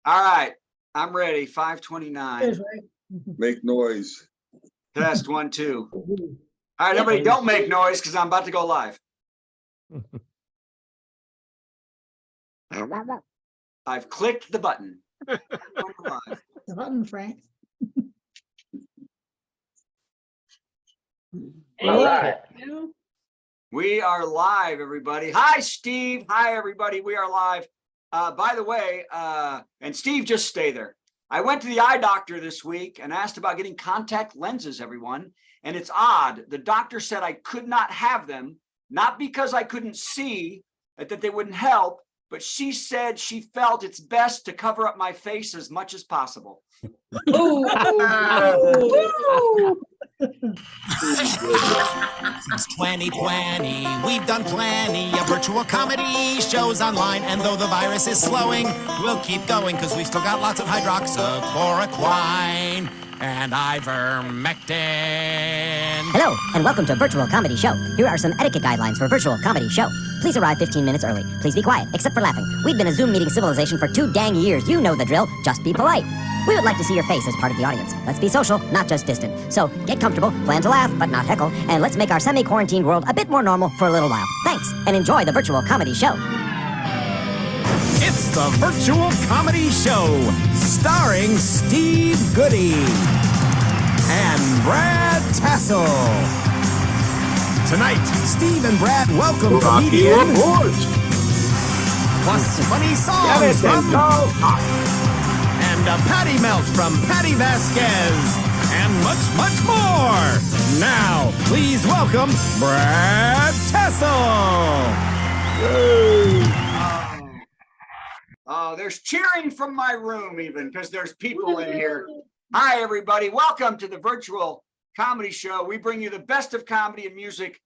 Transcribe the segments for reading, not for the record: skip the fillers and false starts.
All right, I'm ready. 5:29. Make noise. Test 1, 2. All right, everybody, don't make noise because I'm about to go live. I've clicked the button. The button, Frank. All right. We are live, everybody. Hi, Steve. Hi, everybody. We are live. By the way, and Steve, just stay there. I went to the eye doctor this week and asked about getting contact lenses, everyone. And it's odd. The doctor said I could not have them, not because I couldn't see, that they wouldn't help, but she said she felt it's best to cover up my face as much as possible. Since 2020, we've done plenty of virtual comedy shows online, and though the virus is slowing, we'll keep going because we've still got lots of hydroxychloroquine and ivermectin. Hello, and welcome to Virtual Comedy Show. Here are some etiquette guidelines for Virtual Comedy Show. Please arrive 15 minutes early. Please be quiet, except for laughing. We've been a Zoom meeting civilization for 2 dang years. You know the drill. Just be polite. We would like to see your face as part of the audience. Let's be social, not just distant. So get comfortable, plan to laugh, but not heckle, and let's make our semi-quarantined world a bit more normal for a little while. Thanks, and enjoy the Virtual Comedy Show. It's the Virtual Comedy Show, starring Steve Goodie and Brad Tassell. Tonight, Steve and Brad welcome Rocky comedian Laporte. plus funny songs from and a Patti melt from Patti Vasquez, and much, much more. Now, please welcome Brad Tassell. Oh, there's cheering from my room even because there's people in here. Hi, everybody. Welcome to the Virtual Comedy Show. We bring you the best of comedy and music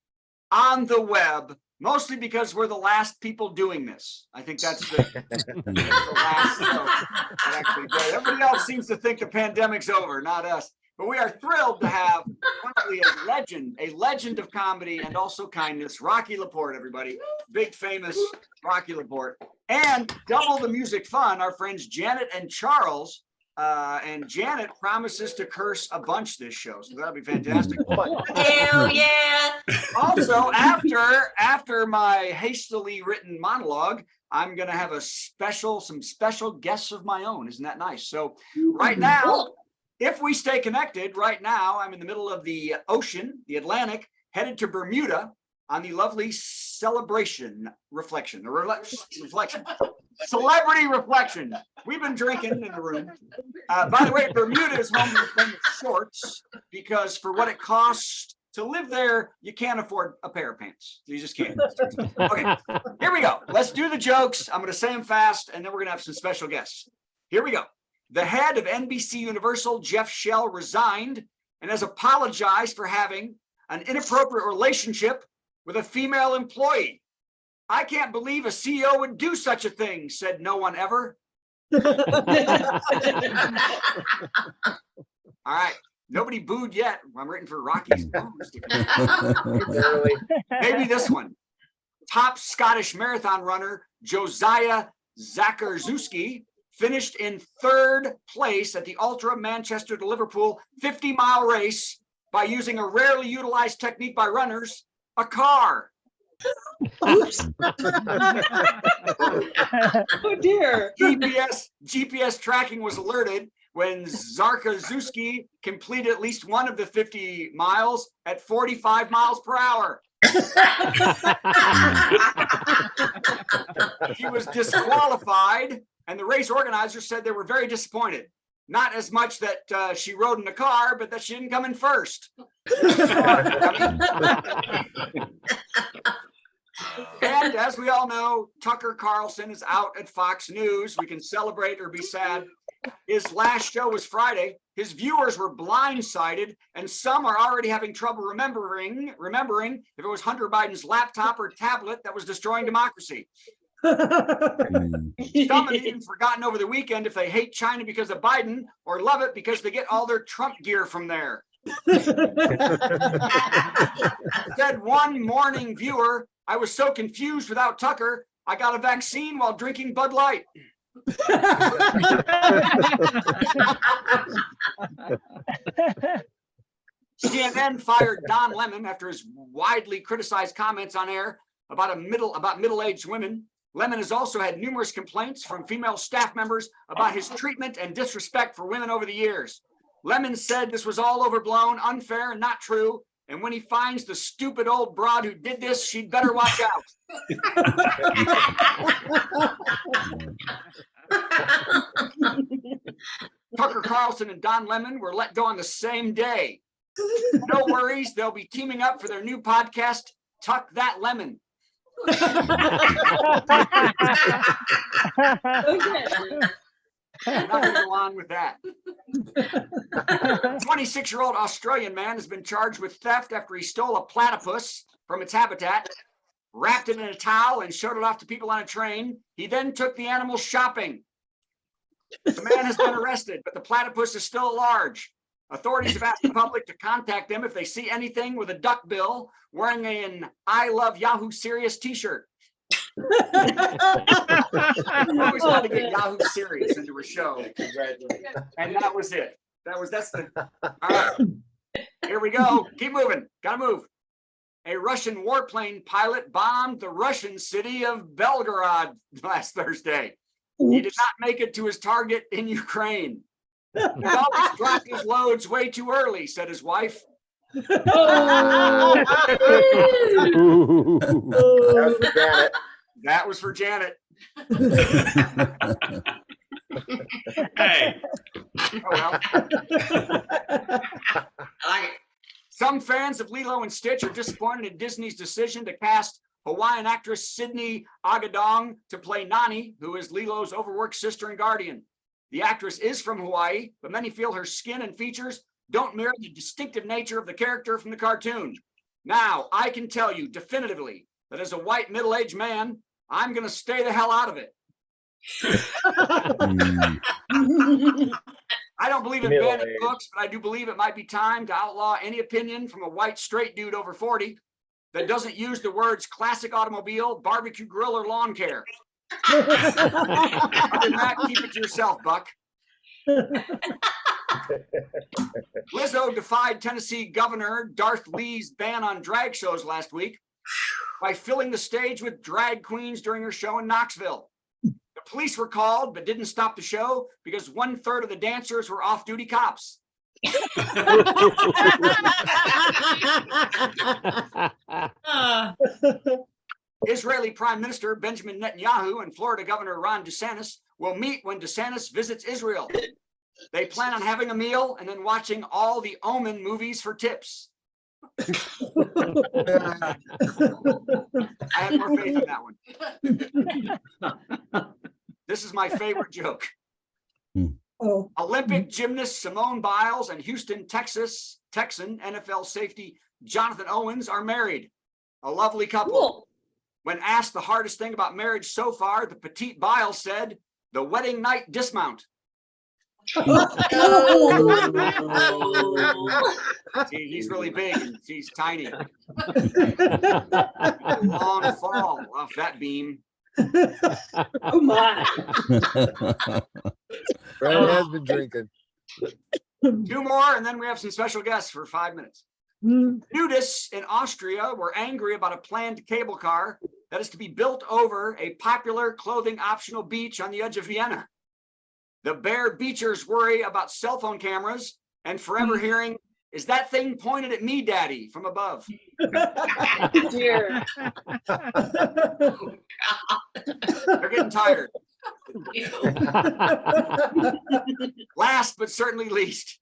on the web, mostly because we're the last people doing this. I think that's the last show that actually did. Everybody else seems to think the pandemic's over, not us. But we are thrilled to have probably a legend of comedy and also kindness, Rocky Laporte, everybody. Big famous Rocky Laporte. And double the music fun, our friends Janet and Charles. And Janet promises to curse a bunch this show, so that'll be fantastic. Hell yeah! Also, after my hastily written monologue, I'm gonna have some special guests of my own. Isn't that nice? So right now, if we stay connected, right now I'm in the middle of the ocean, the Atlantic, headed to Bermuda on the lovely celebrity reflection. We've been drinking in the room. By the way, Bermuda is home to the famous shorts because for what it costs to live there, you can't afford a pair of pants. You just can't. Okay, here we go. Let's do the jokes. I'm going to say them fast, and then we're going to have some special guests. Here we go. The head of NBC Universal, Jeff Shell, resigned and has apologized for having an inappropriate relationship with a female employee. I can't believe a CEO would do such a thing, said no one ever. All right. Nobody booed yet. I'm waiting for Rocky's. Maybe this one. Top Scottish marathon runner Josiah Zakarzuski finished in 3rd place at the Ultra Manchester to Liverpool 50-mile race by using a rarely utilized technique by runners, a car. Oops. Oh dear. GPS tracking was alerted when Zarkazuski completed at least one of the 50 miles at 45 miles per hour. He was disqualified, and the race organizers said they were very disappointed. Not as much that she rode in a car, but that she didn't come in first. And as we all know, Tucker Carlson is out at Fox News. We can celebrate or be sad. His last show was Friday. His viewers were blindsided, and some are already having trouble remembering if it was Hunter Biden's laptop or tablet that was destroying democracy. Some have even forgotten over the weekend if they hate China because of Biden or love it because they get all their Trump gear from there. Said one morning viewer, I was so confused without Tucker, I got a vaccine while drinking Bud Light. CNN fired Don Lemon after his widely criticized comments on air about middle-aged women. Lemon has also had numerous complaints from female staff members about his treatment and disrespect for women over the years. Lemon said this was all overblown, unfair, and not true. And when he finds the stupid old broad who did this, she'd better watch out. Tucker Carlson and Don Lemon were let go on the same day. No worries, they'll be teaming up for their new podcast, Tuck That Lemon. I'm not going to go on with that. 26-year-old Australian man has been charged with theft after he stole a platypus from its habitat, wrapped it in a towel, and showed it off to people on a train. He then took the animal shopping. The man has been arrested, but the platypus is still at large. Authorities have asked the public to contact them if they see anything with a duck bill wearing an I Love Yahoo Serious t-shirt. I always wanted to get Yahoo Serious into a show. And that was it. That's the all right. Here we go. Keep moving. Gotta move. A Russian warplane pilot bombed the Russian city of Belgorod last Thursday. He did not make it to his target in Ukraine. He always dropped his loads way too early, said his wife. That was for Janet. Hey. Oh, well. Some fans of Lilo and Stitch are disappointed in Disney's decision to cast Hawaiian actress Sydney Agadong to play Nani, who is Lilo's overworked sister and guardian. The actress is from Hawaii, but many feel her skin and features don't mirror the distinctive nature of the character from the cartoon. Now, I can tell you definitively that as a white middle-aged man, I'm going to stay the hell out of it. I don't believe in banning books, but I do believe it might be time to outlaw any opinion from a white straight dude over 40 that doesn't use the words classic automobile, barbecue grill, or lawn care. Other than that, keep it to yourself, Buck. Lizzo defied Tennessee Governor Darth Lee's ban on drag shows last week by filling the stage with drag queens during her show in Knoxville. The police were called but didn't stop the show because 1/3 of the dancers were off-duty cops. Israeli Prime Minister Benjamin Netanyahu and Florida Governor Ron DeSantis will meet when DeSantis visits Israel. They plan on having a meal and then watching all the Omen movies for tips. I have more faith in that one. This is my favorite joke. Oh. Olympic gymnast Simone Biles and Houston, Texan NFL safety Jonathan Owens are married. A lovely couple. Cool. When asked the hardest thing about marriage so far, the petite Biles said, "The wedding night dismount." See, he's really big and she's tiny. Long fall off that beam. Oh my. Brad has been drinking. 2 more, and then we have some special guests for 5 minutes. Nudists in Austria were angry about a planned cable car that is to be built over a popular clothing optional beach on the edge of Vienna. The Bear Beachers worry about cell phone cameras and forever hearing, "Is that thing pointed at me, Daddy?" from above. Dear. They're getting tired. Last but certainly least,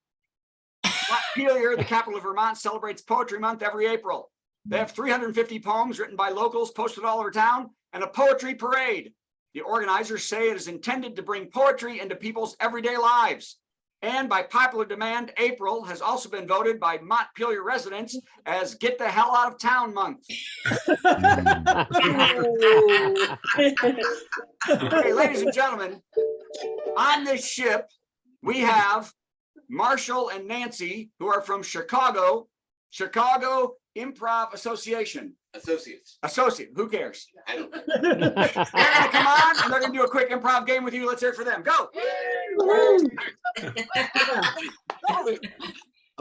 Montpelier, the capital of Vermont, celebrates Poetry Month every April. They have 350 poems written by locals posted all over town and a poetry parade. The organizers say it is intended to bring poetry into people's everyday lives. And by popular demand, April has also been voted by Montpelier residents as Get the Hell Out of Town Month. Okay, ladies and gentlemen, on this ship, we have Marshall and Nancy, who are from Chicago Improv Association. Associate, who cares? I don't. They're gonna come on and they're gonna do a quick improv game with you. Let's hear it for them. Go.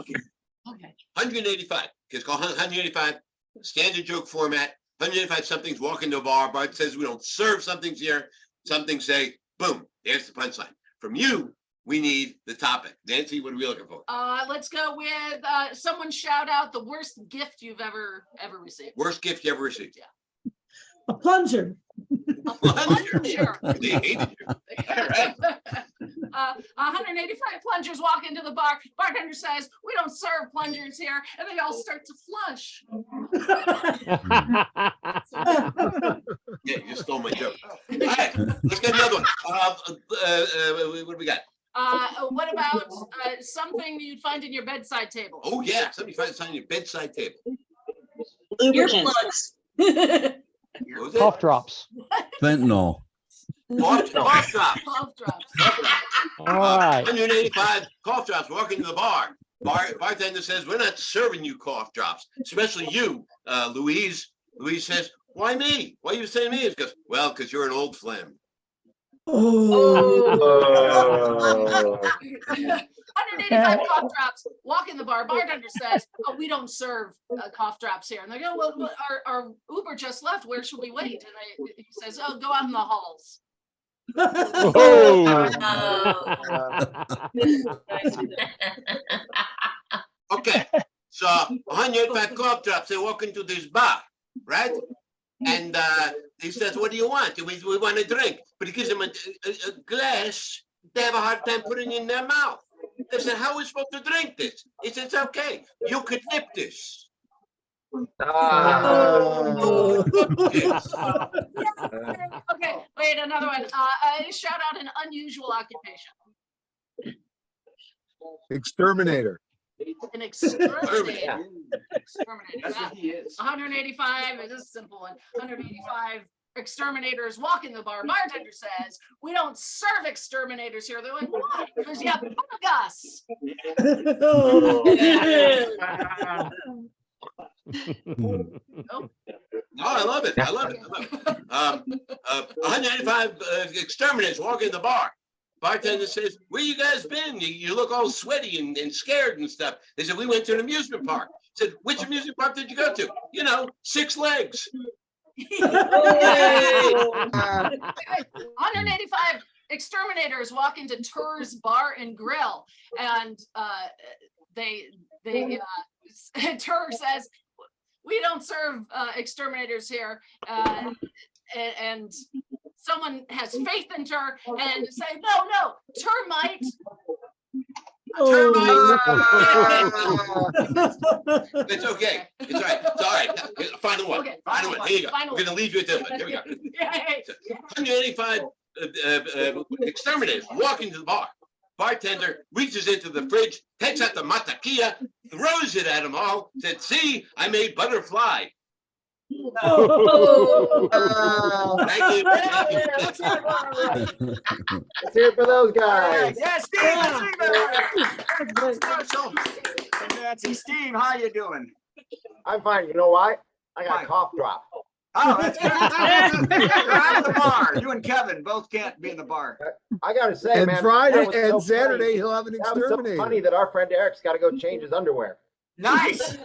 Okay, Okay. 185. It's called 185. Standard joke format. 185 somethings. Walk into a bar. Bart says we don't serve somethings here. Something say, boom. There's the punchline. From you, we need the topic. Nancy, what are we looking for? Let's go with someone shout out the worst gift you've ever received. Worst gift you ever received? A plunger. A plunger. They hated you. All right. 185 plungers walk into the bar. Bartender says, "We don't serve plungers here," and they all start to flush. Yeah, you just stole my joke. All right, let's get another one. What do we got? What about something you'd find in your bedside table? Oh, yeah. Somebody find something on your bedside table. Earplugs. What was it? Cough drops. Fentanyl. Cough drops. Cough drops. All right. 185 cough drops. Walk into the bar. Bartender says, "We're not serving you cough drops, especially you, Louise." Louise says, "Why me? Why are you saying me?" He goes, "Well, because you're an old phlegm." Oh. 185 cough drops. Walk in the bar. Bartender says, "Oh, we don't serve cough drops here." And they go, "Well, our Uber just left. Where should we wait?" And he says, "Oh, go out in the halls." Okay, so 185 cough drops. They walk into this bar, right? And he says, "What do you want?" We want a drink. But he gives them a glass. They have a hard time putting it in their mouth. They said, "How are we supposed to drink this?" He said, "It's okay. You could nip this." Okay, wait, another one. Shout out an unusual occupation. Exterminator. An exterminator. Exterminator. That's what he is. 185 is a simple one. 185 exterminators walk in the bar. Bartender says, "We don't serve exterminators here." They're like, "Why?" Because you bug us. Oh, I love it. I love it. 195 exterminators walk in the bar. Bartender says, "Where you guys been? You look all sweaty and scared and stuff." They said, "We went to an amusement park." He said, "Which amusement park did you go to?" "You know, Six Legs." 185 exterminators walk into Tur's Bar and Grill, and Tur says, "We don't serve exterminators here," and someone has faith in Tur and say, "No, termite." It's okay. It's all right. It's all right. Final one. Okay, Final one. Here you go. final We're going to leave you with this one. Here we go. Yay. 185 exterminators walk into the bar. Bartender reaches into the fridge, takes out the mataquilla, throws it at them all, said, "See, I made butterfly." Thank you. Let's hear it for those guys. Yes, Steve. Marshall. And Nancy. Steve, how you doing? I'm fine. You know why? I got Fine. a cough drop. Oh, that's good. You're out of the bar. You and Kevin both can't be in the bar. I gotta say, And man, Friday that was and so Saturday, funny. he'll have an That was so exterminator. funny that our friend Eric's got to go change his underwear. Nice.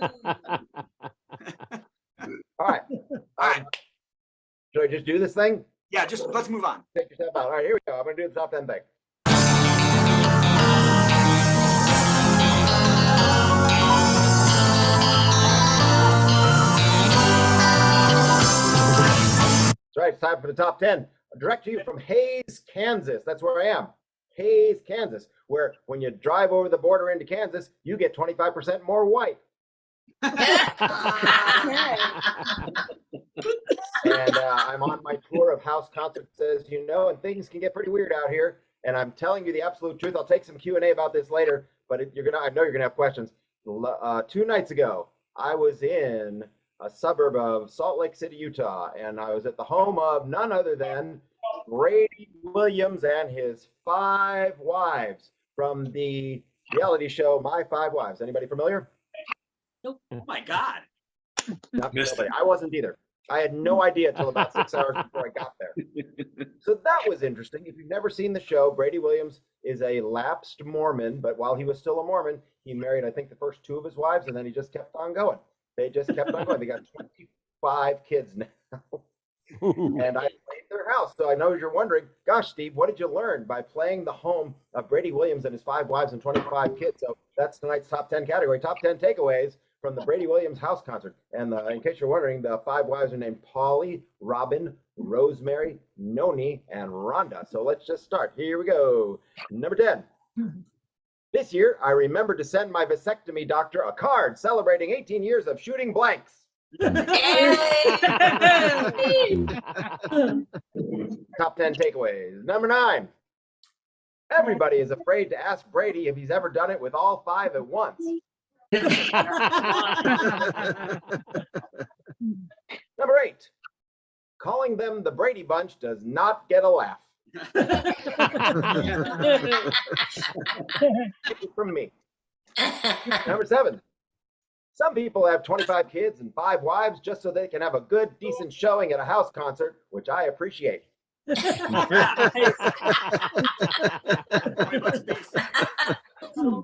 All right. All right. Should I just do this thing? Yeah, just let's move on. Take yourself out. All right, here we go. I'm gonna do the top 10 thing. That's right, it's time for the top 10. Direct to you from Hayes, Kansas. That's where I am. Hayes, Kansas, where when you drive over the border into Kansas, you get 25% more white. And I'm on my tour of house concerts, as you know, and things can get pretty weird out here. And I'm telling you the absolute truth. I'll take some Q&A about this later, but I know you're gonna have questions. 2 nights ago, I was in a suburb of Salt Lake City, Utah, and I was at the home of none other than Brady Williams and his 5 wives from the reality show My 5 Wives. Anybody familiar? Oh my God. Not Missed nobody. I wasn't either. I had no idea until about 6 hours before I got there. So that was interesting. If you've never seen the show, Brady Williams is a lapsed Mormon, but while he was still a Mormon, he married, I think, the first 2 of his wives, and then he just kept on going. They just kept on going. They got 25 kids now. And I played their house. So I know you're wondering, gosh, Steve, what did you learn by playing the home of Brady Williams and his 5 wives and 25 kids? So that's tonight's top 10 category, top 10 takeaways from the Brady Williams house concert. And in case you're wondering, the 5 wives are named Polly, Robin, Rosemary, Noni, and Rhonda. So let's just start. Here we go. Number 10. This year, I remembered to send my vasectomy doctor a card celebrating 18 years of shooting blanks. Top 10 takeaways. Number 9. Everybody is afraid to ask Brady if he's ever done it with all 5 at once. Number 8. Calling them the Brady Bunch does not get a laugh. From me. Number 7. Some people have 25 kids and 5 wives just so they can have a good, decent showing at a house concert, which I appreciate.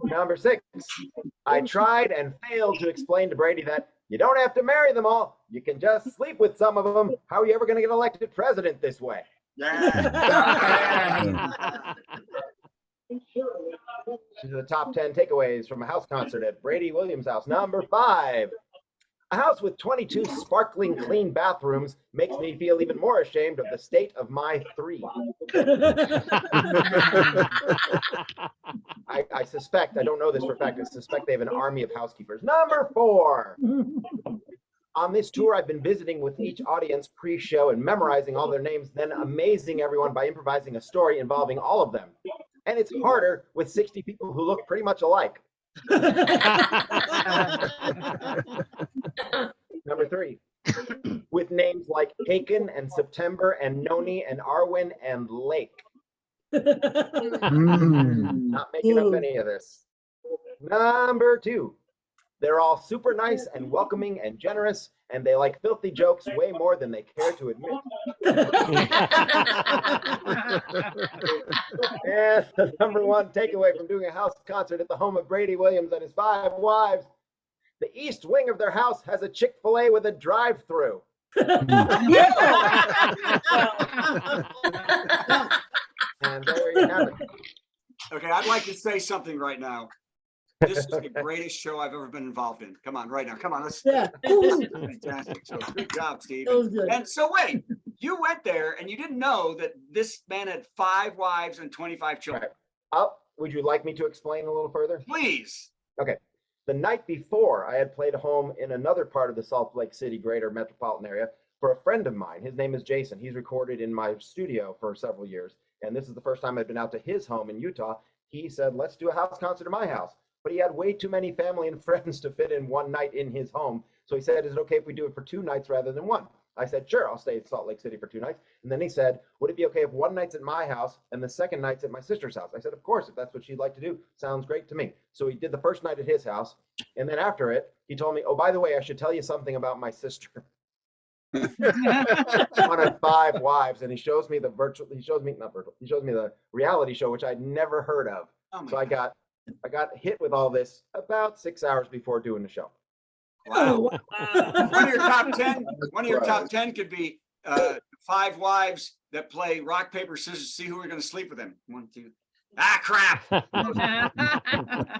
Number 6. I tried and failed to explain to Brady that you don't have to marry them all. You can just sleep with some of them. How are you ever going to get elected president this way? These are the top 10 takeaways from a house concert at Brady Williams' house. Number 5. A house with 22 sparkling clean bathrooms makes me feel even more ashamed of the state of my 3. I suspect, I don't know this for a fact, I suspect they have an army of housekeepers. Number 4. On this tour, I've been visiting with each audience pre-show and memorizing all their names, then amazing everyone by improvising a story involving all of them. And it's harder with 60 people who look pretty much alike. Number 3. With names like Haken and September and Noni and Arwen and Lake. Not making up any of this. Number 2. They're all super nice and welcoming and generous, and they like filthy jokes way more than they care to admit. And the number 1 takeaway from doing a house concert at the home of Brady Williams and his 5 wives, the east wing of their house has a Chick-fil-A with a drive-through. And there you have it. Okay, I'd like to say something right now. This is the greatest show I've ever been involved in. Come on, right now. Come on, let's. Yeah. Fantastic. So good job, Steve. That was good. And so wait, you went there and you didn't know that this man had 5 wives and 25 children. Right. Would you like me to explain a little further? Please. Okay. The night before, I had played a home in another part of the Salt Lake City greater metropolitan area for a friend of mine. His name is Jason. He's recorded in my studio for several years. And this is the first time I've been out to his home in Utah. He said, let's do a house concert at my house. But he had way too many family and friends to fit in one night in his home. So he said, is it okay if we do it for 2 nights rather than 1? I said, sure, I'll stay in Salt Lake City for 2 nights. And then he said, would it be okay if 1 night's at my house and the second night's at my sister's house? I said, of course, if that's what she'd like to do. Sounds great to me. So he did the first night at his house. And then after it, he told me, oh, by the way, I should tell you something about my sister. One of 5 wives. And he shows me the reality show, which I'd never heard of. Oh so I got hit with all this about 6 hours before doing the show. Wow. One of your top 10. One of your top 10 could be 5 wives that play rock, paper, scissors. See who we're going to sleep with them. 1, 2. Ah, crap.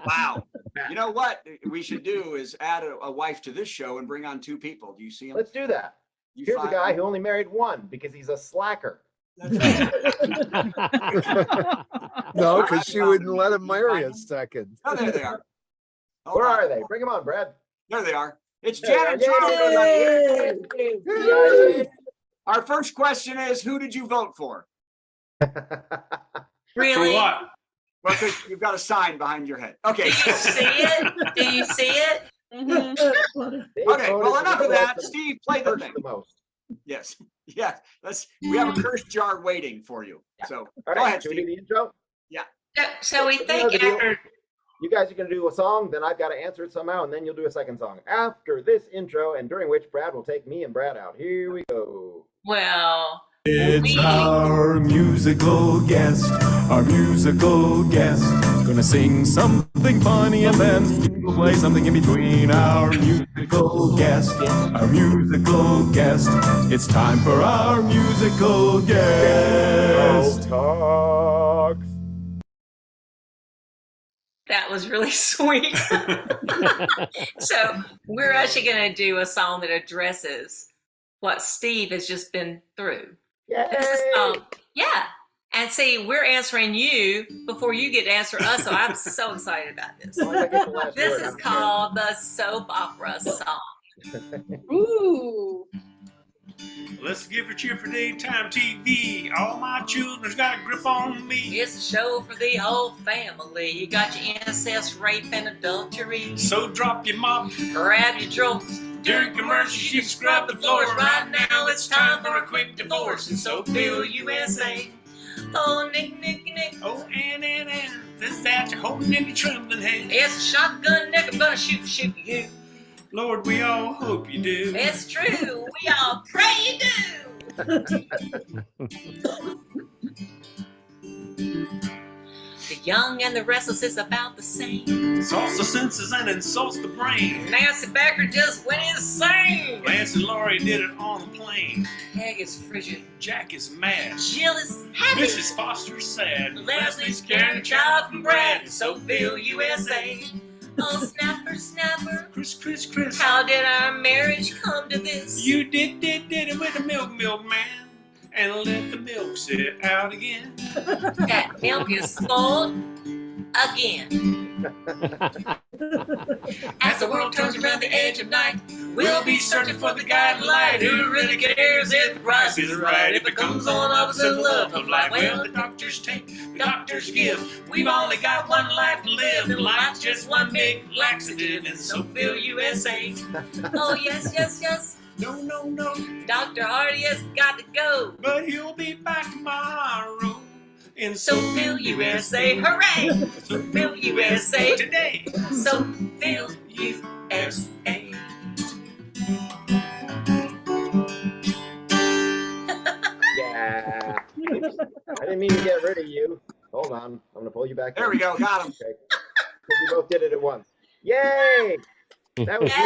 Wow. You know what we should do is add a wife to this show and bring on 2 people. Do you see them? Let's do that. Here's a guy who only married 1 because he's a slacker. No, because she wouldn't let him marry a second. Oh, there they are. Where are they? Bring them on, Brad. There they are. It's There Jan they and are. Joe. Our first question is, who did you vote for? For what? Well, you've got a sign behind your head. Okay. Do you see it? Do you see it? Okay, well, enough of that. Steve, play the thing. The most. Yes. Yeah. We have a curse jar waiting for you. So All go right, ahead, should we do Steve. the intro? So we think You know the deal. after You guys are going to do a song, then I've got to answer it somehow, and then you'll do a second song after this intro, and during which Brad will take me and Brad out. Here we go. Well, It's our musical guest, gonna sing something funny and then we'll play something in between. Our musical guest, it's time for our musical guest. Talks. that was really sweet. So we're actually going to do a song that addresses what Steve has just been through. Yay! This is yeah. And see, we're answering you before you get to answer us. So I'm so excited about this. As long as I get the last This word, is I'm called the soap opera song. Ooh. Let's give a cheer for daytime TV. All my children's got a grip on me. It's a show for the whole family. You got your incest, rape, and adultery. So drop your mop. Grab your drawers. During commercials, you scrub the floors. Right now, it's time for a quick divorce. And so Bill USA. Oh, Nick. Oh, and, this that you're holding in your trembling hand. It's a shotgun, Nick. I'm gonna shoot you. Lord, we all hope you do. It's true. We all pray you do. The young and the restless is about the same. Salts the senses and insults the brain. Nancy Becker just went insane. Lance and Laurie did it on the plane. Peg is frigid. Jack is mad. Jill is happy. Mrs. Foster's sad. Leslie's carrying a child from Brad. And so Bill USA. Oh, snapper. Chris. How did our marriage come to this? You did it with a milkman. And let the milk sit out again. That milk is spoiled again. As the world turns around the edge of night, we'll be searching for the guiding light. Who really cares if the price is right? If it comes on opposite love of life, well, the doctors take, the doctors give. We've only got one life to live, and life's just one big laxative. And so Bill USA. Oh, yes. No. Dr. Hardy has got to go. But he'll be back tomorrow. And So Bill USA, hooray! So Bill USA today. So Bill USA. Yeah. I didn't mean to get rid of you. Hold on. I'm going to pull you back. There we go. Got him. Okay. Because we both did it at once. Yay! That was Yay!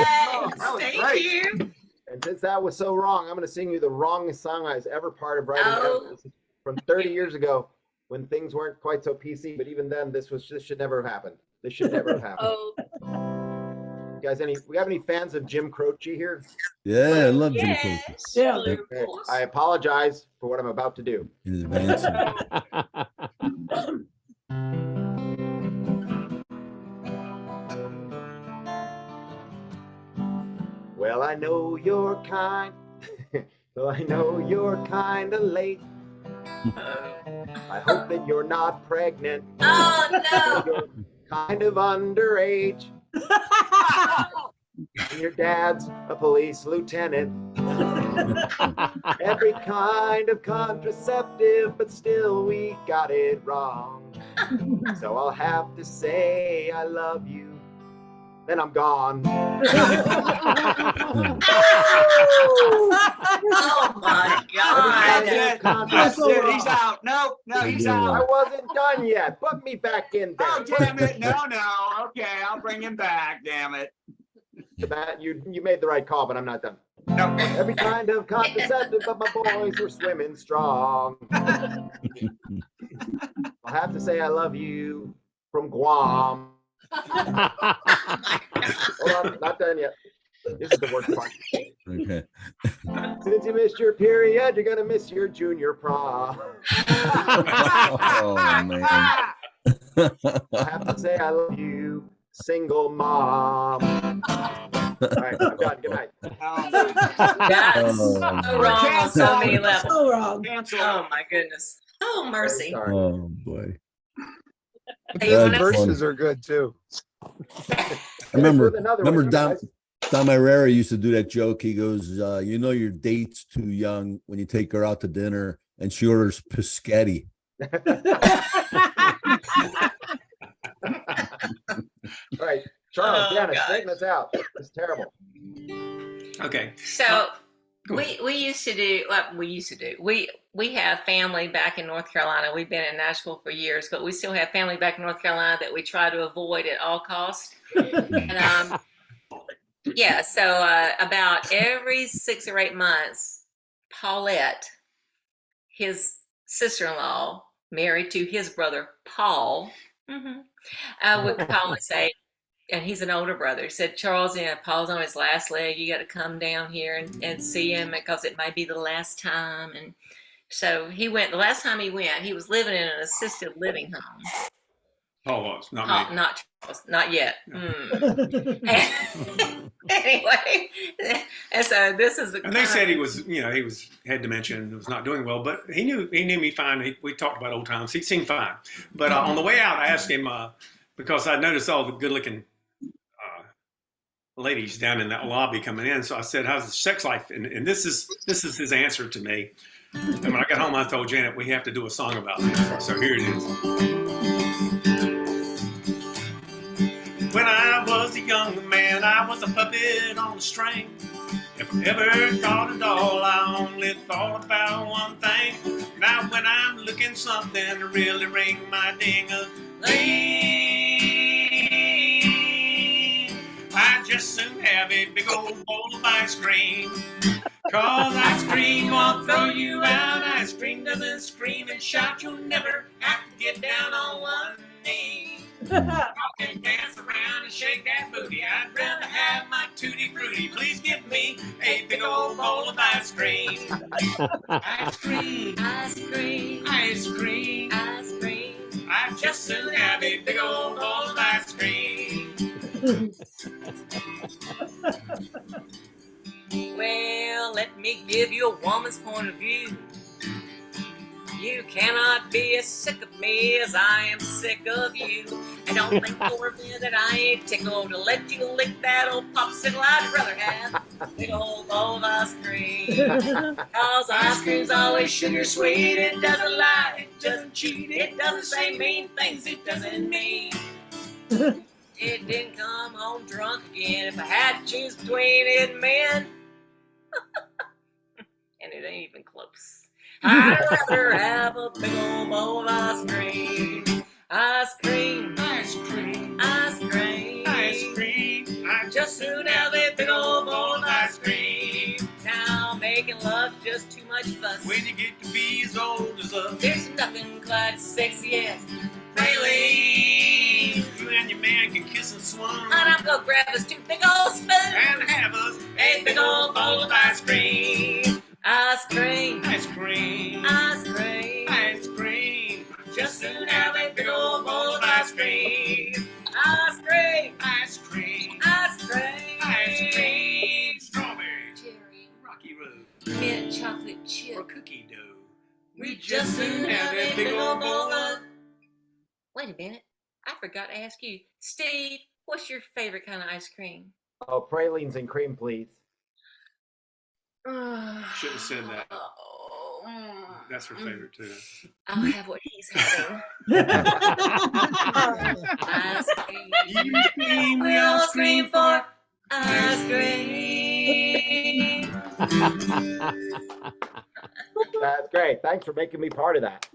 That was Thank great. you. And since that was so wrong, I'm going to sing you the wrongest song I was ever part of writing. Oh. This is from 30 years ago when things weren't quite so PC. But even then, this should never have happened. This should never have happened. Oh, You guys, we have any fans of Jim Croce here? Yeah, I love Jim Croce. Yes. Yeah. Blue Okay. Bulls. I apologize for what I'm about to do. In advance. Well, I know you're kind. Well, I know you're kind of late. I hope that you're not pregnant. Oh no! You're kind of underage. And your dad's a police lieutenant. Every kind of contraceptive, but still we got it wrong. So I'll have to say I love you. Then I'm gone. Oh my God! That's it. He's out. No, he's I out. wasn't done yet. Put me back in there. Oh, damn it. No. Okay, I'll bring him back. Damn it. Matt, you made the right call, but I'm not done. No. Every kind of contraceptive, but my boys were swimming strong. I'll have to say I love you from Guam. Hold on, not done yet. This is the worst part. Okay. Since you missed your period, you're gonna miss your junior prom. Oh, man. I have to say I love you, single mom. All right, I'm done. Good night. That's so wrong on so many levels. So wrong. Cancel. Oh my goodness! Oh mercy! Sorry. Oh, boy. Hey, you Uh, wanna- Verses are good too. I remember With another one, you Don guys. Irera used to do that joke. He goes, you know your date's too young when you take her out to dinner and she orders pescetti. Charles, Oh, Janet, gosh. straighten us out. It's terrible. Okay. So Go we used to do what we used to do. We have family back in North Carolina. We've been in Nashville for years, but we still have family back in North Carolina that we try to avoid at all costs. And yeah, so about every 6 or 8 months, Paulette, his sister-in-law, married to his brother Paul, would call and say, and he's an older brother. He said, Charles, Paul's on his last leg. You got to come down here and see him because it might be the last time. And so he went. The last time he went, he was living in an assisted living home. Paul was, not me. Not Charles, not yet. No. Anyway, and so this is. And they said he was, had dementia and was not doing well, but he knew me fine. We talked about old times. He seemed fine. But on the way out, I asked him because I noticed all the good-looking ladies down in that lobby coming in. So I said, "How's the sex life?" And this is his answer to me. And when I got home, I told Janet we have to do a song about this. So here it is. When I was a young man, I was a puppet on a string. If I ever thought at all, I only thought about one thing. Now when I'm looking something to really ring my ding-a-ling, I just soon have a big old bowl of ice cream. Cause ice cream won't throw you out. Ice cream doesn't scream and shout. You'll never have to get down on one knee. Walk and dance around and shake that booty. I'd rather have my tutti frutti. Please give me a big old bowl of ice cream. Ice cream, ice cream, ice cream, ice cream. I just soon have a big old bowl of ice cream. Well, let me give you a woman's point of view. You cannot be as sick of me as I am sick of you. And don't think for a minute that I ain't tickled to let you lick that old popsicle. I'd rather have a big old bowl of ice cream. Cause ice cream's always sugar sweet. It doesn't lie, it doesn't cheat. It doesn't say mean things it doesn't mean. It didn't come home drunk again. If I had to choose between it and men, and it ain't even close. I'd rather have a big old bowl of ice cream. Ice cream, ice cream, ice cream, ice cream. I just soon have a big old bowl of ice cream. Now making love's just too much fuss. When you get to be as old as us, there's nothing quite sexy as praline. You and your man can kiss and swoon. And I'm gonna grab us two big old spoons and have us a big old bowl of ice cream. Ice cream, ice cream, ice cream, ice cream. Just soon have a big old bowl of ice cream. Ice cream, ice cream, ice cream, ice cream. Strawberry, cherry, Rocky Road, mint chocolate chip, or cookie dough. We just soon have a big old bowl of. Wait a minute, I forgot to ask you, Steve. What's your favorite kind of ice cream? Oh, pralines and cream, please. Should have said that. That's her favorite too. I'll have what he's having. Ice cream. You scream, we all scream for ice cream. That's great. Thanks for making me part of that.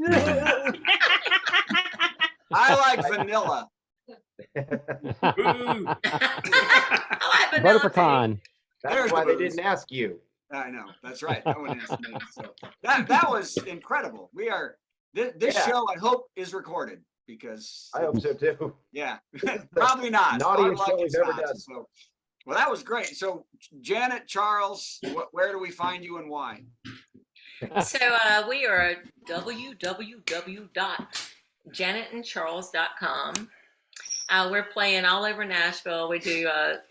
I like vanilla. Butter pecan. That's why they didn't ask you. I know. That's right. No one asked me. So that was incredible. We are this show. I hope is recorded because I hope so too. Yeah, probably not. Naughtiest show we've ever done. So, well, that was great. So, Janet, Charles, where do we find you and why? So we are at www.janetandcharles.com. We're playing all over Nashville. We do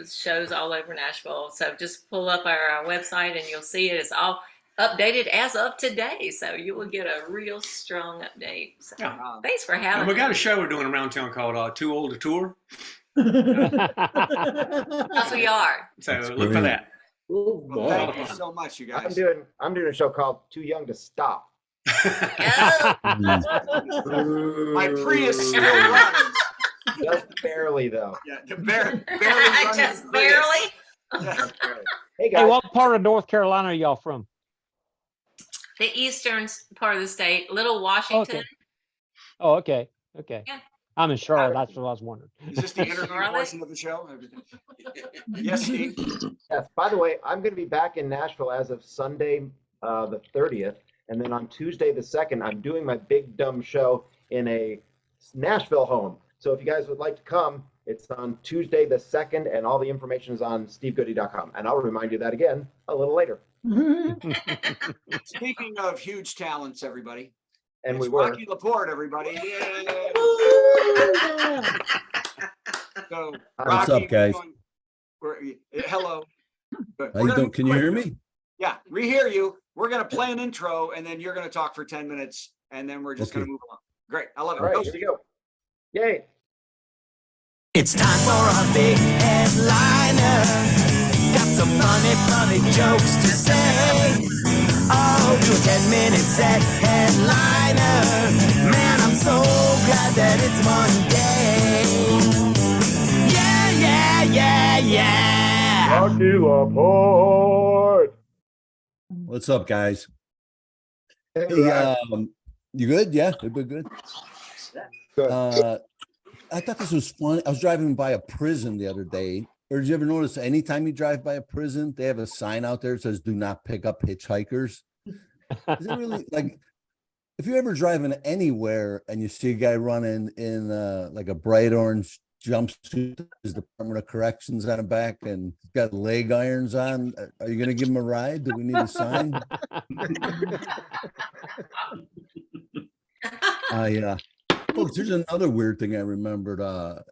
shows all over Nashville. So just pull up our website and you'll see it. It's all updated as of today. So you will get a real strong update. So thanks for having And we me. got a show we're doing around town called Too Old to Tour. Yes, we are. So look for that. Ooh, Well, thank you so much, you guys. I'm doing a show called Too Young to Stop. My Prius still runs. barely though. Yeah, barely running Just the barely. Yeah. Hey guys, Hey, what part of North Carolina are y'all from? The eastern part of the state, Little Washington. Okay. Oh, okay. Okay. Yeah. I'm in Charlotte. That's what I was wondering. Is this the interview Charlotte? portion of the show? Yes, Steve. yes. By the way, I'm going to be back in Nashville as of Sunday, the 30th, and then on Tuesday the 2nd, I'm doing my big dumb show in a Nashville home. So if you guys would like to come, it's on Tuesday the 2nd, and all the information is on stevegoodie.com. And I'll remind you that again a little later. Speaking of huge talents, everybody. And it's we were. Rocky Laporte, everybody. Yay. So, What's Rocky, up, guys? hello. Good. How you doing? Can you hear me? Yeah, we hear you. We're going to play an intro, and then you're going to talk for 10 minutes, and then we're just going to move along. Great. I love it. All right, Go, here Steve. we go. Yay. It's time for a big headliner. Got some funny jokes to say. Oh, do a 10-minute set headliner. Man, I'm so glad that it's Monday. Yeah. Rocky Laporte. What's up, guys? Hey, Hey, you good? Yeah, we're good. Good. I thought this was fun. I was driving by a prison the other day. Or did you ever notice anytime you drive by a prison, they have a sign out there that says "Do not pick up hitchhikers"? Is it really like if you're ever driving anywhere and you see a guy running in like a bright orange jumpsuit, his Department of Corrections on the back, and he's got leg irons on, are you going to give him a ride? Do we need a sign? Folks, there's another weird thing I remembered.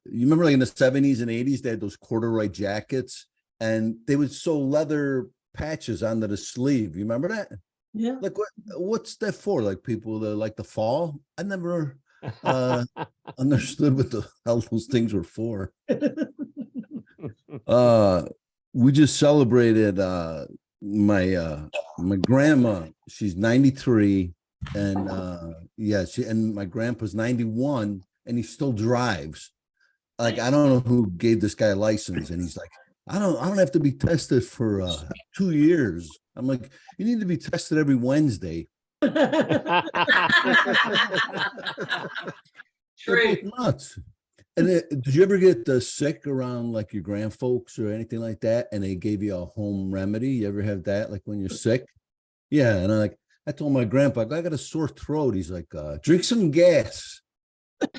You remember like in the 70s and 80s, they had those corduroy jackets and they would sew leather patches onto the sleeve. You remember that? Yeah. Like what's that for? Like people that like the fall? I never understood what the hell those things were for. We just celebrated my grandma. She's 93. And and my grandpa's 91 and he still drives. Like, I don't know who gave this guy a license, and he's like, I don't have to be tested for 2 years. I'm like, you need to be tested every Wednesday. True. Nuts. And did you ever get sick around like your grandfolks or anything like that, and they gave you a home remedy? You ever have that, like when you're sick? Yeah, and I told my grandpa, I got a sore throat. He's like, drink some gas. Out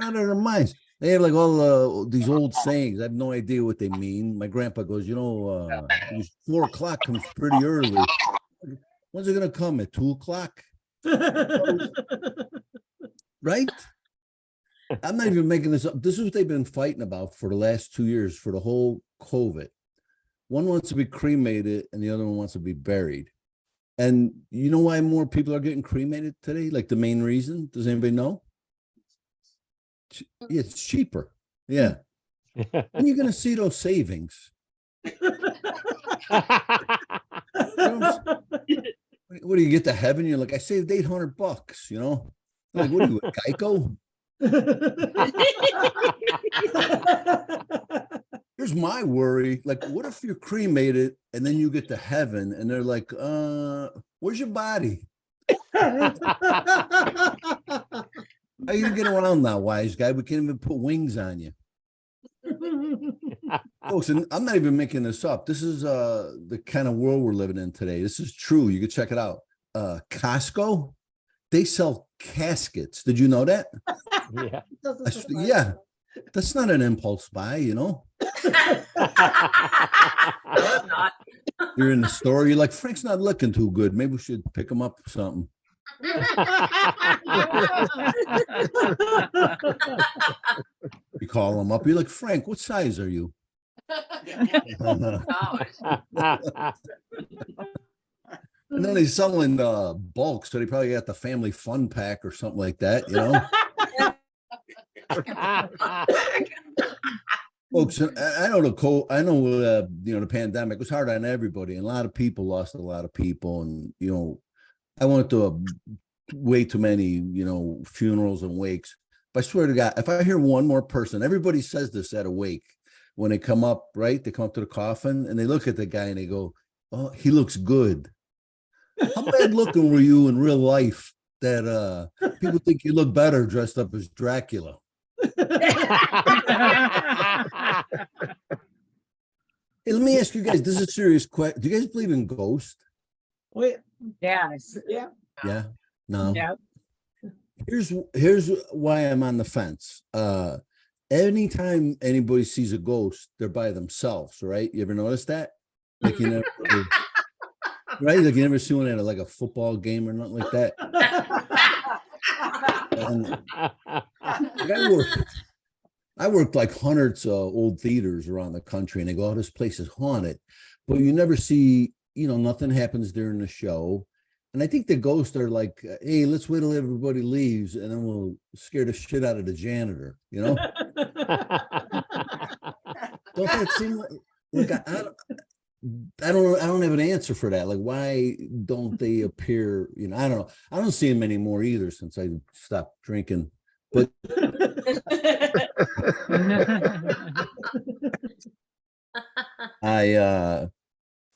of their minds. They have like all these old sayings. I have no idea what they mean. My grandpa goes, it was 4 o'clock comes pretty early. When's it going to come? At 2 o'clock? Right? I'm not even making this up. This is what they've been fighting about for the last 2 years for the whole COVID. One wants to be cremated and the other one wants to be buried. And you know why more people are getting cremated today? Like the main reason? Does anybody know? Yeah, it's cheaper. Yeah. And you're going to see those savings. What do you get to heaven? You're like, I saved $800, Like, what are you, Geico? Here's my worry. Like, what if you're cremated and then you get to heaven and they're like, where's your body? How you gonna get around now, wise guy? We can't even put wings on you. Folks, and I'm not even making this up. This is the kind of world we're living in today. This is true. You can check it out. Costco, they sell caskets. Did you know that? Yeah. Yeah. That's not an impulse buy, No, I'm not. You're in the store, you're like, Frank's not looking too good. Maybe we should pick him up something. You call him up, you're like, Frank, what size are you? And then he's selling bulk, so they probably got the family fun pack or something like that, Folks, I know the pandemic was hard on everybody, and a lot of people lost a lot of people, and I went to way too many, you know, funerals and wakes. But I swear to God, if I hear one more person, everybody says this at a wake when they come up, right? They come up to the coffin and they look at the guy and they go, "Oh, he looks good." How bad looking were you in real life that people think you look better dressed up as Dracula? Hey, let me ask you guys, this is a serious question. Do you guys believe in ghosts? Wait, Yes. yeah. Yeah. No. Yeah. Here's why I'm on the fence. Anytime anybody sees a ghost, they're by themselves, right? You ever notice that? Like you never, right? Like you never see one at like a football game or nothing like that. And like I worked like hundreds of old theaters around the country, and they go, "Oh, this place is haunted," but you never see, you know, nothing happens during the show. And I think the ghosts are like, "Hey, let's wait till everybody leaves, and then we'll scare the shit out of the janitor," you know? Don't that seem like I don't have an answer for that. Like, why don't they appear? You know, I don't know. I don't see them anymore either since I stopped drinking. But I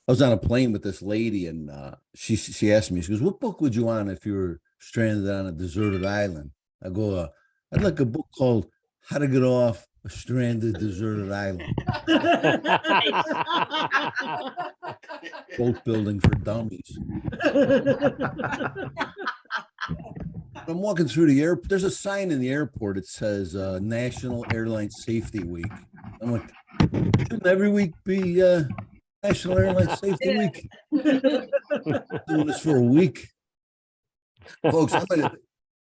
was on a plane with this lady, and she asked me, she goes, "What book would you want if you were stranded on a deserted island?" I go, "I'd like a book called How to Get Off a Stranded Deserted Island." Boat building for dummies. I'm walking through the airport. There's a sign in the airport. It says National Airline Safety Week. I'm like, shouldn't every week be National Airline Safety Week? Doing this for a week. Folks,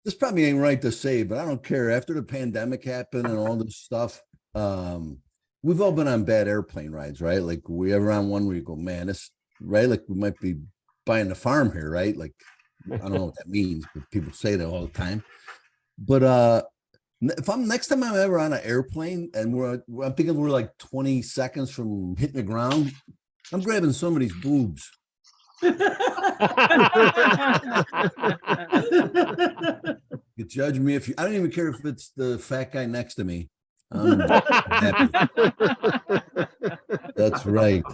this probably ain't right to say, but I don't care. After the pandemic happened and all this stuff, we've all been on bad airplane rides, right? Like we ever on one where you go, man, this right? Like we might be buying the farm here, right? Like I don't know what that means, but people say that all the time. But if I'm next time I'm ever on an airplane and I'm thinking we're like 20 seconds from hitting the ground, I'm grabbing somebody's boobs. You judge me if you, I don't even care if it's the fat guy next to me. I'm happy. That's right.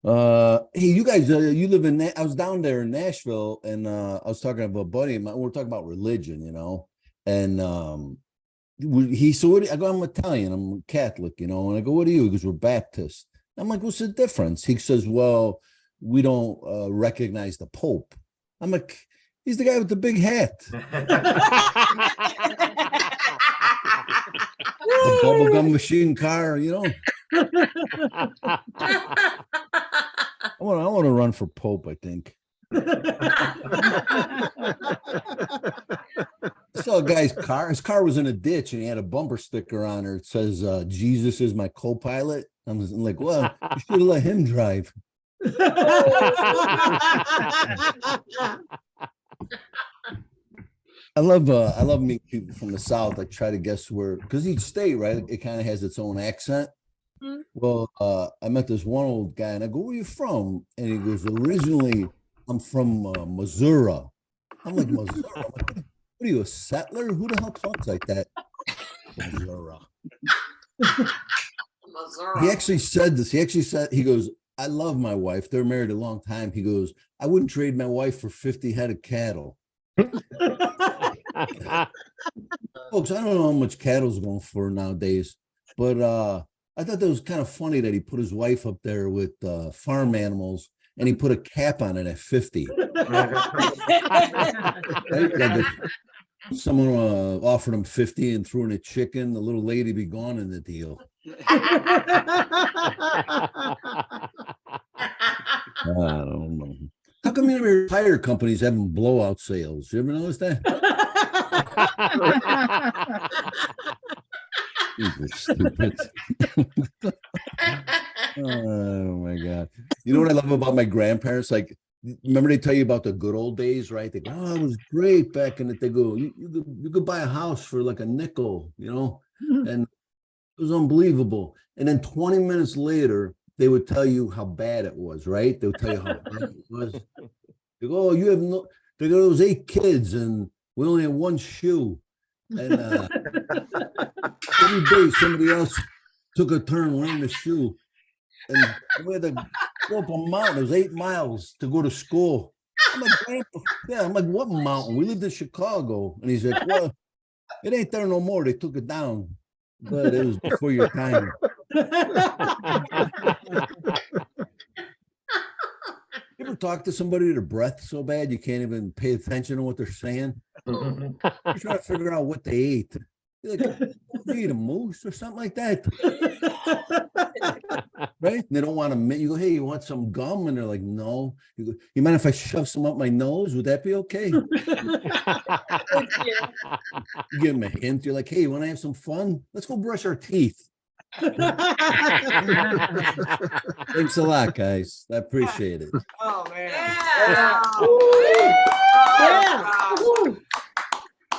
Hey, you guys, you live in, I was down there in Nashville, and I was talking about a buddy of mine. We were talking about religion, you know, and I go, "I'm Italian, I'm Catholic, you know," and I go, "What are you?" He goes, "We're Baptist." I'm like, "What's the difference?" He says, "Well, we don't recognize the Pope." I'm like, "He's the guy with the big hat." The bubblegum machine car, you know. I want to run for Pope, I think. I saw a guy's car. His car was in a ditch, and he had a bumper sticker on it. It says, "Jesus is my co-pilot." I'm like, well, you should have let him drive. I love meeting people from the South. I try to guess where, because each state, right, it kind of has its own accent. Mhm. Well, I met this one old guy, and I go, "Where are you from?" And he goes, "Originally, I'm from Missouri." I'm like, "Missouri? I'm like, what are you, a settler? Who the hell talks like that?" Missouri. He actually said this. He goes, "I love my wife. They're married a long time." He goes, "I wouldn't trade my wife for 50 head of cattle." Folks, I don't know how much cattle's going for nowadays, but I thought that was kind of funny that he put his wife up there with farm animals, and he put a cap on it at 50. Right? Like if someone offered him 50 and threw in a chicken, the little lady be gone in the deal. I don't know. How come your tire companies having blowout sales? You ever notice that? These are stupid. Oh my God. You know what I love about my grandparents? Like, remember they tell you about the good old days, right? They go, "Oh, it was great back in it." They go, you could buy a house for like a nickel, you know, and it was unbelievable. And then 20 minutes later, they would tell you how bad it was, right? They would tell you how bad it was. They go, oh, you have no, they go, those 8 kids and we only have 1 shoe. And every day somebody else took a turn wearing the shoe. And we had to go up a mountain. It was 8 miles to go to school. I'm like, Grandpa, yeah, I'm like, what mountain? We lived in Chicago. And he's like, well, it ain't there no more. They took it down. But it was before your time. You ever talk to somebody their breath so bad you can't even pay attention to what they're saying? You're trying to figure out what they ate. You're like, you eat a moose or something like that. Right? And they don't want to, you go, hey, you want some gum? And they're like, no. You go, you mind if I shove some up my nose? Would that be okay? You give them a hint. You're like, hey, you want to have some fun? Let's go brush our teeth. Thanks a lot, guys. I appreciate it. Oh, man. Yeah. Woo.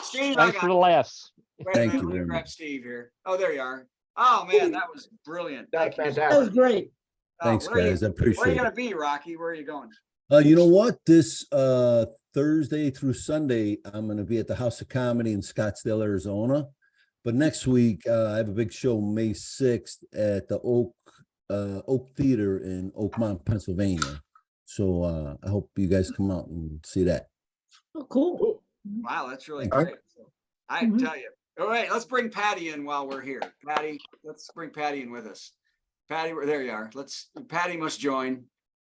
Steve, Thanks for the laughs. Wait a Thank minute, you let me very grab much. Steve here. Oh, there you are. Oh, man, that was brilliant. That's Thank you. That was fantastic. great. Thanks, where are you- guys. I Where are you appreciate gonna it. be, Rocky? Where are you going? You know what? This Thursday through Sunday, I'm going to be at the House of Comedy in Scottsdale, Arizona. But next week, I have a big show May 6th at the Oak Theater in Oakmont, Pennsylvania. So I hope you guys come out and see that. Oh, cool. Wow, that's really Thanks. great. I tell you. All right, let's bring Patti in while we're here. Patti, let's bring Patti in with us. Patti, there you are. Patti must join.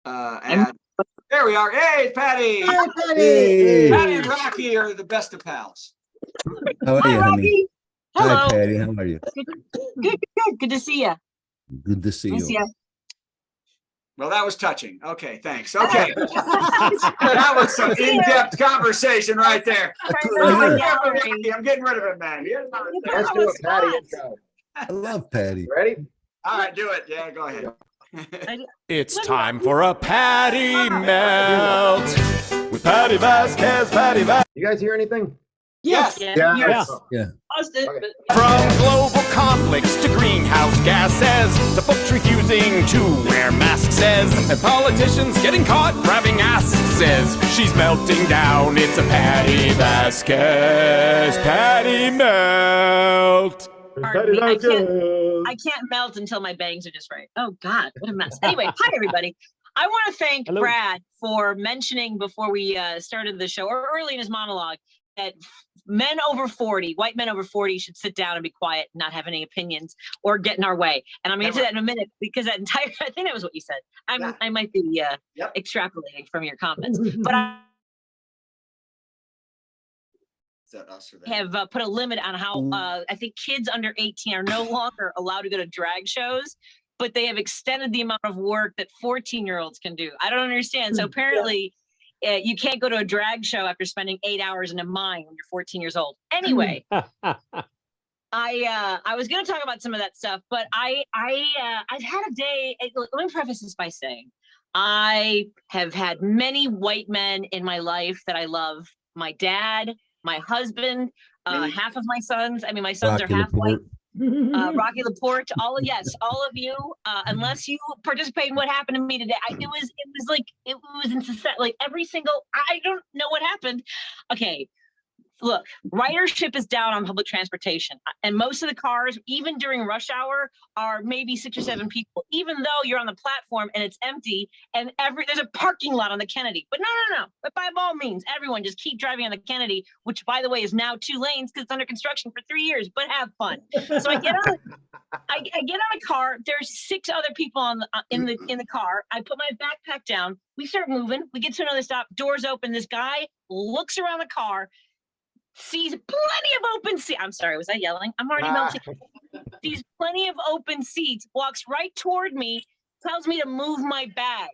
There we are. Hey, Patti. Hey, Patty. Hey. Patti and Rocky are the best of pals. How are you, honey? Hello. Hi, Patty. How are you? Good to see you. Good to see you. Well, that was touching. Okay, thanks. Okay. That was some in-depth conversation right there. I'm getting rid of it, man. Let's do a Patty intro. I love Patty. Ready? All right, do it. Yeah, go ahead. It's time for a Patti melt with Patti Vasquez, Patti Vasquez. You guys hear anything? Yes. Yeah. Paused it, Okay. but- From global conflicts to greenhouse gases, the folks refusing to wear masks says, and politicians getting caught grabbing asses says, she's melting down. It's a Patti Vasquez, Patti melt. Pardon me, I can't melt until my bangs are just right. Oh God, what a mess. Anyway, hi everybody. I want to thank Hello. Brad for mentioning before we started the show, or early in his monologue, that men over 40, white men over 40 should sit down and be quiet, not have any opinions or get in our way. And I'm going to get to that in a minute because that entire, I think that was what you said. I might be extrapolating from your comments, but I Is that us or have put a limit on how I think kids under 18 are no longer allowed to go to drag shows, but they have extended the amount of work that 14-year-olds can do. I don't understand. So apparently you can't go to a drag show after spending 8 hours in a mine when you're 14 years old. Anyway, I was going to talk about some of that stuff, but I've had a day. Let me preface this by saying I have had many white men in my life that I love. My dad, my husband, half of my sons. I mean, my sons Rocky are half white. Laporte. Rocky Laporte, all of you, unless you participate in what happened to me today. It was incessant, like every single, I don't know what happened. Okay, look, ridership is down on public transportation, and most of the cars, even during rush hour, are maybe 6 or 7 people, even though you're on the platform and it's empty, and there's a parking lot on the Kennedy. But no. But by all means, everyone just keep driving on the Kennedy, which, by the way, is now 2 lanes because it's under construction for 3 years. But have fun. So I get on a car. There's 6 other people in the car. I put my backpack down. We start moving. We get to another stop. Doors open. This guy looks around the car, sees plenty of open seats. I'm sorry, was I yelling? I'm already melting. Sees plenty of open seats, walks right toward me, tells me to move my bag.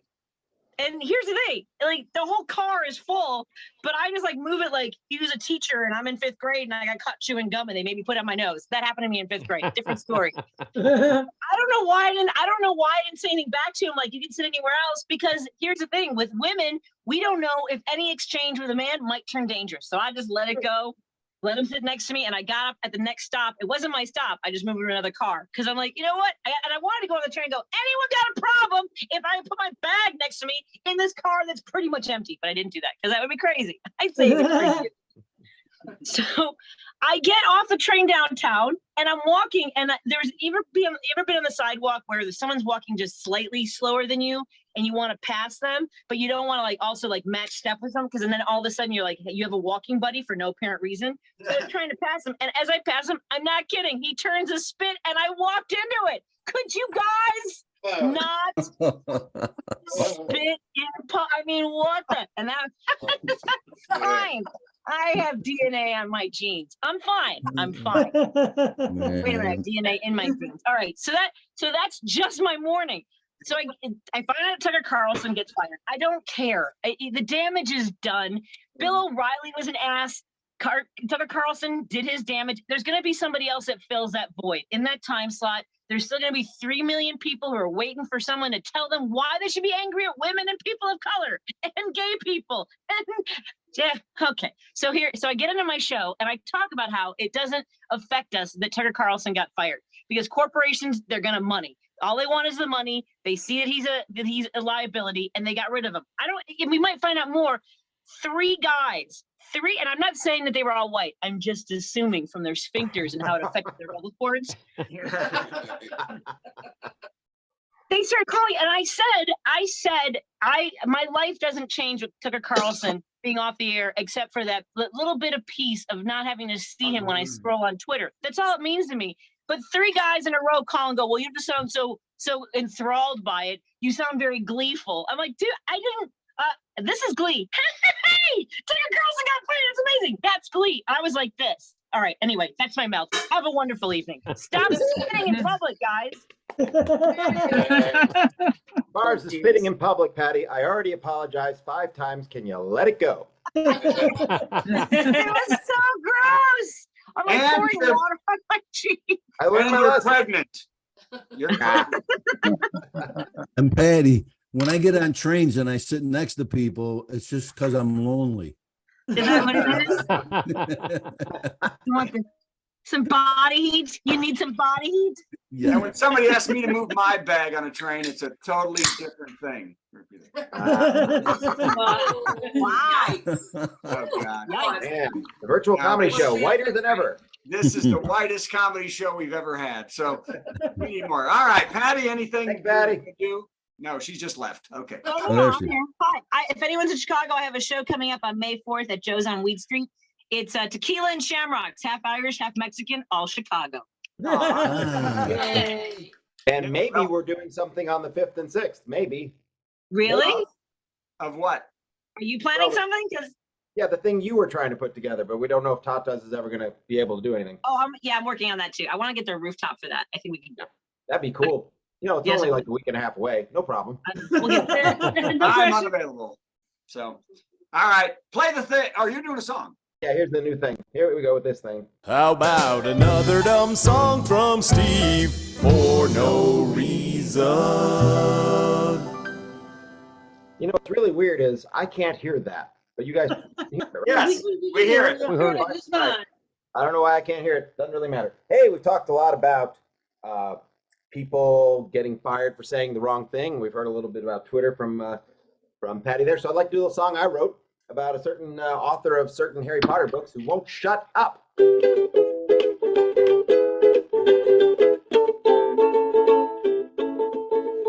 And here's the thing, like the whole car is full, but I just like move it like he was a teacher and I'm in 5th grade and I got caught chewing gum and they made me put it on my nose. That happened to me in 5th grade. Different story. I don't know why I didn't say anything back to him like you can sit anywhere else, because here's the thing, with women, we don't know if any exchange with a man might turn dangerous. So I just let it go. let him sit next to me, and I got up at the next stop. It wasn't my stop. I just moved to another car because I'm like, you know what? And I wanted to go on the train and go, anyone got a problem if I put my bag next to me in this car that's pretty much empty? But I didn't do that because that would be crazy. I'd save it for you. So I get off the train downtown and I'm walking, and there's ever been on the sidewalk where someone's walking just slightly slower than you and you want to pass them, but you don't want to like also like match step with them, because and then all of a sudden you're like, you have a walking buddy for no apparent reason. So I'm trying to pass him, and as I pass him, I'm not kidding, he turns a spit and I walked into it. Could you guys not spit in I mean, what the? And that's fine. I have DNA on my jeans. I'm fine. I'm fine. Wait a minute, I have DNA in my jeans. All right. So that's just my morning. So I find out Tucker Carlson gets fired. I don't care. The damage is done. Bill O'Reilly was an ass. Tucker Carlson did his damage. There's going to be somebody else that fills that void in that time slot. There's still going to be 3 million people who are waiting for someone to tell them why they should be angry at women and people of color and gay people. And yeah, okay. So I get into my show and I talk about how it doesn't affect us that Tucker Carlson got fired, because corporations, they're going to money. All they want is the money. They see that he's a liability, and they got rid of him. We might find out more. 3 guys, and I'm not saying that they were all white. I'm just assuming from their sphincters and how it affected their vocal cords. They started calling, and I said, my life doesn't change with Tucker Carlson being off the air, except for that little bit of peace of not having to see him when I scroll on Twitter. That's all it means to me. But 3 guys in a row call and go, well, you just sound so enthralled by it. You sound very gleeful. I'm like, dude, I didn't. This is Glee. Hey, Tucker Carlson got fired. It's amazing. That's Glee. I was like this. All right. Anyway, that's my mouth. Have a wonderful evening. Stop spitting in public, guys. As far as the spitting in public, Patty, I already apologized 5 times. Can you let it go? It was so gross. I'm like pouring water on my cheek. I learned my lesson. Pregnant. You're pregnant. And Patty, when I get on trains and I sit next to people, it's just because I'm lonely. Is that what it is? You want some body heat? You need some body heat? Yeah. When somebody asks me to move my bag on a train, it's a totally different thing. Wow. Oh, God. Man, the virtual comedy show, whiter than ever. This is the whitest comedy show we've ever had. So we need more. All right, Patty, anything? Thanks, Patty. Do? No, she just left. Okay. If anyone's in Chicago, I have a show coming up on May 4th at Joe's on Weed Street. It's Tequila and Shamrocks, half Irish, half Mexican, all Chicago. Yay. And maybe we're doing something on the 5th and 6th. Maybe. Really? Of what? Are you planning something? Yeah, the thing you were trying to put together, but we don't know if Tata's is ever going to be able to do anything. Oh, I'm working on that too. I want to get the rooftop for that. I think we can do. That'd be cool. You know, it's only like a week and a half away. No problem. We'll get there. I'm unavailable. So, all right, play the thing. Oh, you're doing a song. Yeah, here's the new thing. Here we go with this thing. How about another dumb song from Steve for no reason? You know, what's really weird is I can't hear that, but you guys hear it, right? Yes, we hear it. We heard it. I don't know why I can't hear it. Doesn't really matter. Hey, we've talked a lot about people getting fired for saying the wrong thing. We've heard a little bit about Twitter from Patti there. So I'd like to do a song I wrote about a certain author of certain Harry Potter books who won't shut up.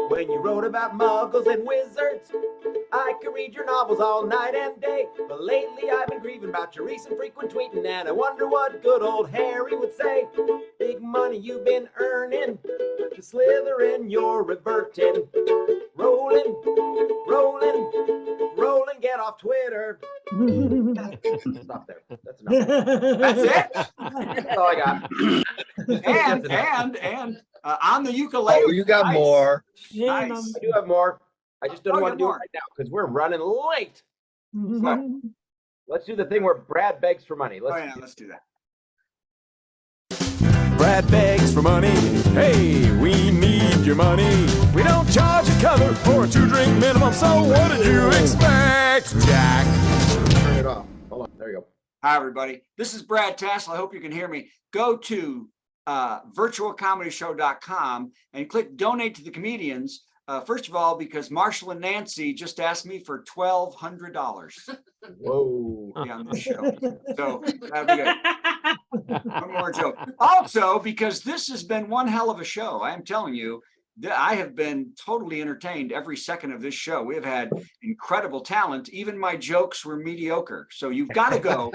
When you wrote about muggles and wizards, I could read your novels all night and day. But lately I've been grieving about your recent frequent tweeting, and I wonder what good old Harry would say. Big money you've been earning, to Slytherin you're reverting. Rolling, rolling, rolling, get off Twitter. Stop there. That's enough. That's it. That's all I got. And on the ukulele. Oh, you got more. Nice. I do have more. I just don't want to do it right now because we're running late. So, let's do the thing where Brad begs for money. Let's do that. Brad begs for money. Hey, we need your money. We don't charge a cover for a 2-drink minimum. So what did you expect, Jack? Turn it off. Hold on. There you go. Hi, everybody. This is Brad Tassell. I hope you can hear me. Go to virtualcomedyshow.com and click donate to the comedians. First of all, because Marshall and Nancy just asked me for $1,200. Whoa. To be on this show. So that'd be good. One more joke. Also, because this has been one hell of a show. I am telling you, I have been totally entertained every second of this show. We have had incredible talent. Even my jokes were mediocre. So you've got to go.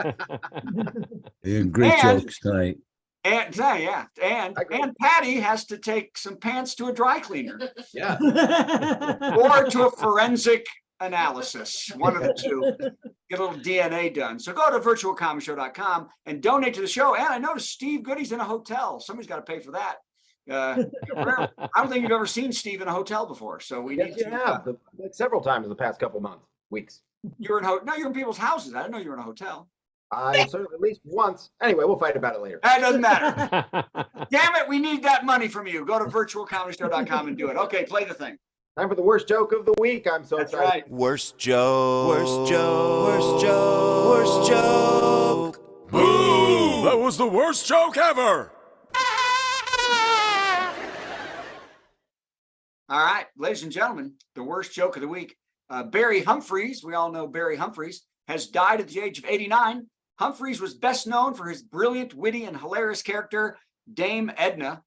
Great And- jokes tonight. And and Patti has to take some pants to a dry cleaner Yeah. or to a forensic analysis, one of the two. Get a little DNA done. So go to virtualcomedyshow.com and donate to the show. And I noticed Steve Goodie's in a hotel. Somebody's got to pay for that. I don't think you've ever seen Steve in a hotel before. So we Yes, need you to. have like several times in the past couple months, weeks. You're in people's houses. I didn't know you were in a hotel. I certainly at least once. Anyway, we'll fight about it later. That doesn't matter. Damn it, we need that money from you. Go to virtualcomedyshow.com and do it. Okay, play the thing. Time for the worst joke of the week. I'm so That's excited. right. Worst joke. Worst joke. Worst joke. Worst joke. Boo! That was the worst joke ever. All right, ladies and gentlemen, the worst joke of the week. Barry Humphries, we all know Barry Humphries, has died at the age of 89. Humphries was best known for his brilliant, witty, and hilarious character, Dame Edna.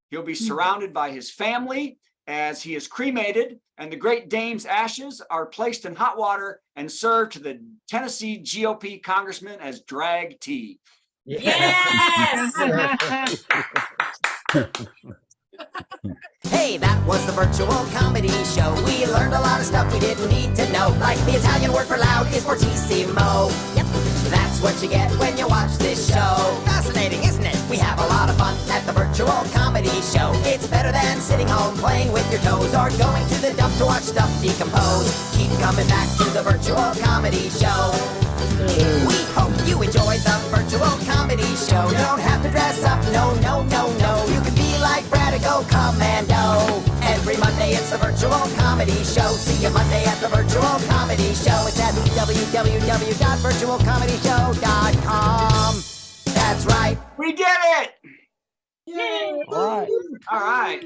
He'll be surrounded by his family as he is cremated, and the great Dame's ashes are placed in hot water and served to the Tennessee GOP congressman as drag tea. Yes. Hey, that was the virtual comedy show. We learned a lot of stuff we didn't need to know, like the Italian word for loud is fortissimo. Yep, that's what you get when you watch this show. Fascinating, isn't it? We have a lot of fun at the virtual comedy show. It's better than sitting home playing with your toes or going to the dump to watch stuff decompose. Keep coming back to the virtual comedy show. We hope you enjoyed the virtual comedy show. You don't have to dress up, no, no, no, no. You can be like Brad and go commando. Every Monday it's the virtual comedy show. See you Monday at the virtual comedy show. It's at www.virtualcomedyshow.com. That's right. We did it! Yay! All right. All right.